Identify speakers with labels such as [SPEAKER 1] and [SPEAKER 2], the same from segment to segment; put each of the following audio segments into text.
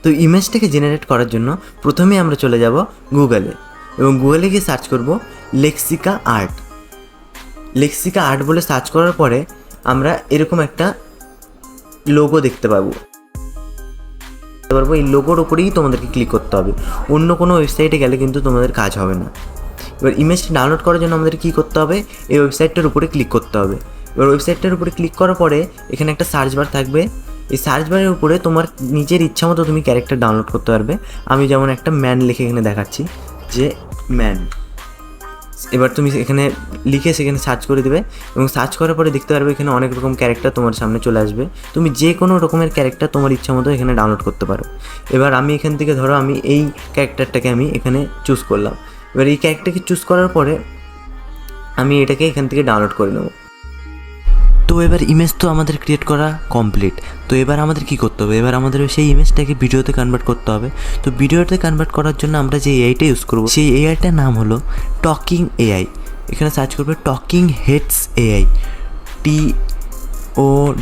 [SPEAKER 1] তো ইমেজটাকে জেনারেট করার জন্য প্রথমে আমরা চলে যাব গুগলে, এবং গুগলে গিয়ে সার্চ করব লেক্সিকা আর্ট। লেক্সিকা আর্ট বলে সার্চ করার পরে আমরা এরকম একটা লোগো দেখতে পাবো। এই লোগোর উপরেই তোমাদেরকে ক্লিক করতে হবে, অন্য কোনো ওয়েবসাইটে গেলে কিন্তু তোমাদের কাজ হবে না। এবার ইমেজটা ডাউনলোড করার জন্য আমাদের কী করতে হবে, এই ওয়েবসাইটটার উপরে ক্লিক করতে হবে। এবার ওয়েবসাইটটার উপরে ক্লিক করার পরে এখানে একটা সার্চ বার থাকবে, এই সার্চ বারের উপরে তোমার নিজের ইচ্ছা মতো তুমি ক্যারেক্টার ডাউনলোড করতে পারবে। আমি যেমন একটা ম্যান লিখে এখানে দেখাচ্ছি যে ম্যান। এবার তুমি এখানে লিখে সেখানে সার্চ করে দেবে, এবং সার্চ করার পরে দেখতে পারবে এখানে অনেক রকম ক্যারেক্টার তোমার সামনে চলে আসবে। তুমি যে কোনো রকমের ক্যারেক্টার তোমার ইচ্ছা মতো এখানে ডাউনলোড করতে পারো। এবার আমি এখান থেকে ধরো আমি এই ক্যারেক্টারটাকে আমি এখানে চুজ করলাম। এবার এই ক্যারেক্টারকে চুজ করার পরে আমি এটাকে এখান থেকে ডাউনলোড করে নেব। তো এবার ইমেজ তো আমাদের ক্রিয়েট করা কমপ্লিট। তো এবার আমাদের কী করতে হবে, এবার আমাদের সেই ইমেজটাকে ভিডিওতে কনভার্ট করতে হবে। তো ভিডিওতে কনভার্ট করার জন্য আমরা যে এআইটা ইউজ করবো, সেই এআইটার নাম হলো টকিং এআই। এখানে সার্চ করবে talking heads AI,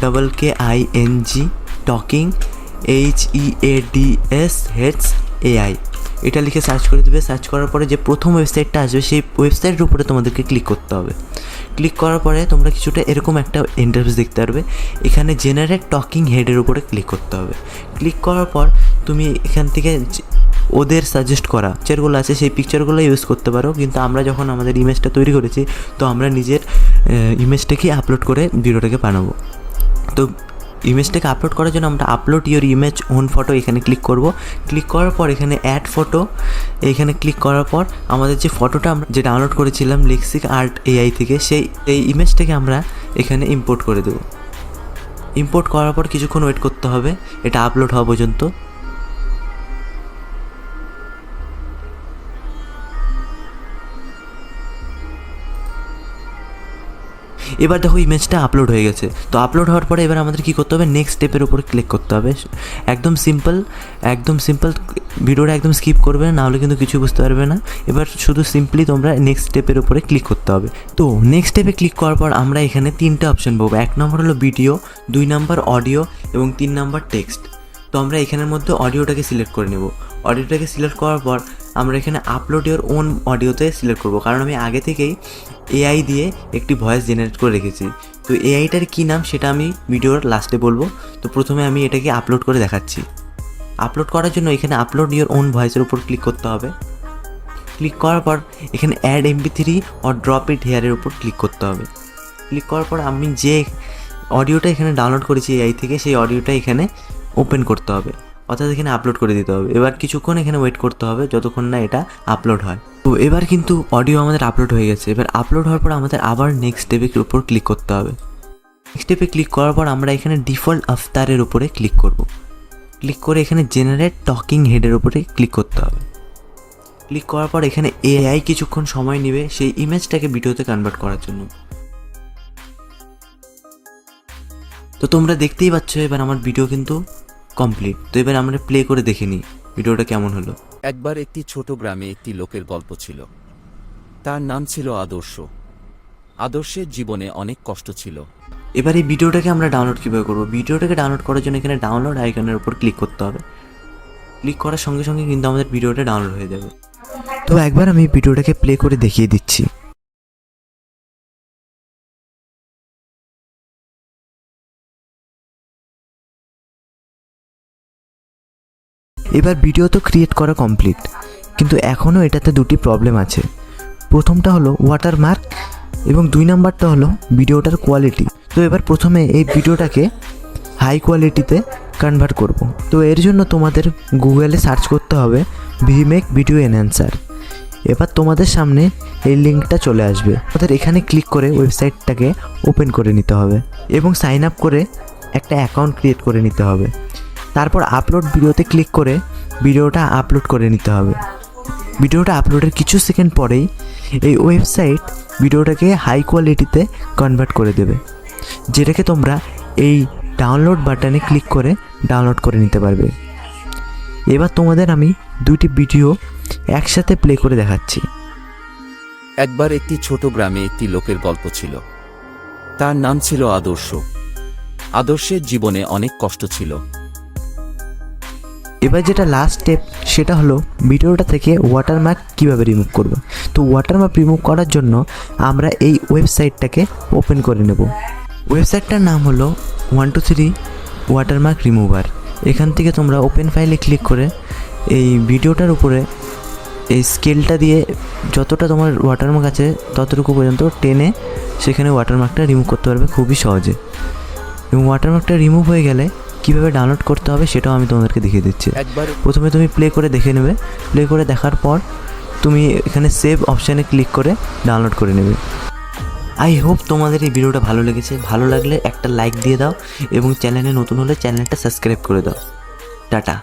[SPEAKER 1] TOKKING talking HEADS heads AI. এটা লিখে সার্চ করে দেবে। সার্চ করার পরে যে প্রথম ওয়েবসাইটটা আসবে সেই ওয়েবসাইটের উপরে তোমাদেরকে ক্লিক করতে হবে। ক্লিক করার পরে তোমরা কিছুটা এরকম একটা ইন্টারফেস দেখতে পারবে। এখানে জেনারেট টকিং হেডের উপরে ক্লিক করতে হবে। ক্লিক করার পর তুমি এখান থেকে ওদের সাজেস্ট করা পিকচারগুলো আছে সেই পিকচারগুলো ইউজ করতে পারো, কিন্তু আমরা যখন আমাদের ইমেজটা তৈরি করেছি তো আমরা নিজের ইমেজটাকে আপলোড করে ভিডিওটাকে বানাবো। তো ইমেজটাকে আপলোড করার জন্য আমরা upload your image own photo এখানে ক্লিক করব। ক্লিক করার পর এখানে অ্যাড ফটো এইখানে ক্লিক করার পর আমাদের যে ফটোটা আমরা যে ডাউনলোড করেছিলাম লেক্সিকা আর্ট এআই থেকে সেই ইমেজটাকে আমরা এখানে ইম্পোর্ট করে দেব। ইম্পোর্ট করার পর কিছুক্ষণ ওয়েট করতে হবে এটা আপলোড হওয়া পর্যন্ত। এবার দেখো ইমেজটা আপলোড হয়ে গেছে। তো আপলোড হওয়ার পরে এবার আমাদের কী করতে হবে, নেক্সট স্টেপের উপরে ক্লিক করতে হবে। একদম সিম্পল ভিডিওটা একদম স্কিপ করবে না, হলে কিন্তু কিছু বুঝতে পারবে না। এবার শুধু সিম্পলি তোমরা নেক্সট স্টেপের উপরে ক্লিক করতে হবে। তো নেক্সট স্টেপে ক্লিক করার পর আমরা এখানে 3টে অপশান পাবো। 1 নম্বর হলো ভিডিও, 2 নম্বর অডিও এবং 3 নম্বর টেক্সট। তো আমরা এখানের মধ্যে অডিওটাকে সিলেক্ট করে নেব। অডিওটাকে সিলেক্ট করার পর আমরা এখানে আপলোড ইওর ওন অডিওতে সিলেক্ট করব, কারণ আমি আগে থেকেই এআই দিয়ে একটি ভয়েস জেনারেট করে রেখেছি। তো এআইটার কী নাম সেটা আমি ভিডিওর লাস্টে বলবো। তো প্রথমে আমি এটাকে আপলোড করে দেখাচ্ছি। আপলোড করার জন্য এখানে আপলোড ইওর ওন ভয়েসের উপর ক্লিক করতে হবে। ক্লিক করার পর এখানে add MP3 or drop it হেয়ারের উপর ক্লিক করতে হবে। ক্লিক করার পর আমি যে অডিওটা এখানে ডাউনলোড করেছি এআই থেকে সেই অডিওটা এখানে ওপেন করতে হবে, অর্থাৎ এখানে আপলোড করে দিতে হবে। এবার কিছুক্ষণ এখানে ওয়েট করতে হবে যতক্ষণ না এটা আপলোড হয়। তো এবার কিন্তু অডিও আমাদের আপলোড হয়ে গেছে। এবার আপলোড হওয়ার পর আমাদের আবার নেক্সট স্টেপের উপর ক্লিক করতে হবে। নেক্সট স্টেপে ক্লিক করার পর আমরা এখানে ডিফল্ট আফতারের উপরে ক্লিক করব। ক্লিক করে এখানে জেনারেট টকিং হেডের উপরে ক্লিক করতে হবে। ক্লিক করার পর এখানে এআই কিছুক্ষণ সময় নেবে সেই ইমেজটাকে ভিডিওতে কনভার্ট করার জন্য। তো তোমরা দেখতেই পাচ্ছ এবার আমার ভিডিও কিন্তু কমপ্লিট। তো এবার আমরা প্লে করে দেখে নিই ভিডিওটা কেমন হলো।
[SPEAKER 2] একবার একটি ছোট গ্রামে একটি লোকের গল্প ছিল। তার নাম ছিল আদর্শ। আদর্শের জীবনে অনেক কষ্ট ছিল।
[SPEAKER 1] এবার এই ভিডিওটাকে আমরা ডাউনলোড কীভাবে করবো, ভিডিওটাকে ডাউনলোড করার জন্য এখানে ডাউনলোড আইকনের উপর ক্লিক করতে হবে। ক্লিক করার সঙ্গে সঙ্গে কিন্তু আমাদের ভিডিওটা ডাউনলোড হয়ে যাবে। তো একবার আমি ভিডিওটাকে প্লে করে দেখিয়ে দিচ্ছি। এবার ভিডিও তো ক্রিয়েট করা কমপ্লিট, কিন্তু এখনও এটাতে 2টি প্রবলেম আছে। প্রথমটা হলো ওয়াটারমার্ক এবং 2 নম্বরটা হলো ভিডিওটার কোয়ালিটি। তো এবার প্রথমে এই ভিডিওটাকে হাই কোয়ালিটিতে কনভার্ট করব। তো এর জন্য তোমাদের গুগলে সার্চ করতে হবে ভিমেক ভিডিও এনহ্যান্সার। এবার তোমাদের সামনে এই লিঙ্কটা চলে আসবে। তোমাদের এখানে ক্লিক করে ওয়েবসাইটটাকে ওপেন করে নিতে হবে এবং সাইন আপ করে একটা অ্যাকাউন্ট ক্রিয়েট করে নিতে হবে। তারপর আপলোড ভিডিওতে ক্লিক করে ভিডিওটা আপলোড করে নিতে হবে। ভিডিওটা আপলোডের কিছু সেকেন্ড পরেই এই ওয়েবসাইট ভিডিওটাকে হাই কোয়ালিটিতে কনভার্ট করে দেবে, যেটাকে তোমরা এই ডাউনলোড বাটনে ক্লিক করে ডাউনলোড করে নিতে পারবে। এবার তোমাদের আমি 2টি ভিডিও একসাথে প্লে করে দেখাচ্ছি।
[SPEAKER 2] একবার একটি ছোট গ্রামে একটি লোকের গল্প ছিল। তার নাম ছিল আদর্শ। আদর্শের জীবনে অনেক কষ্ট ছিল।
[SPEAKER 1] এবার যেটা লাস্ট স্টেপ সেটা হলো ভিডিওটা থেকে ওয়াটারমার্ক কীভাবে রিমুভ করব। তো ওয়াটারমার্ক রিমুভ করার জন্য আমরা এই ওয়েবসাইটটাকে ওপেন করে নেব। ওয়েবসাইটটার নাম হলো 123 ওয়াটারমার্ক রিমুভার। এখান থেকে তোমরা ওপেন ফাইলে ক্লিক করে এই ভিডিওটার উপরে এই স্কেলটা দিয়ে যতটা তোমার ওয়াটারমার্ক আছে ততটুকু পর্যন্ত টেনে সেখানে ওয়াটারমার্কটা রিমুভ করতে পারবে খুবই সহজে। এবং ওয়াটারমার্কটা রিমুভ হয়ে গেলে কীভাবে ডাউনলোড করতে হবে সেটাও আমি তোমাদেরকে দেখিয়ে দিচ্ছি। প্রথমে তুমি প্লে করে দেখে নেবে, প্লে করে দেখার পর তুমি এখানে সেভ অপশানে ক্লিক করে ডাউনলোড করে নেবে। আই হোপ তোমাদের এই ভিডিওটা ভালো লেগেছে। ভালো লাগলে একটা লাইক দিয়ে দাও এবং চ্যানেলে নতুন হলে চ্যানেলটা সাবস্ক্রাইব করে দাও। টাটা।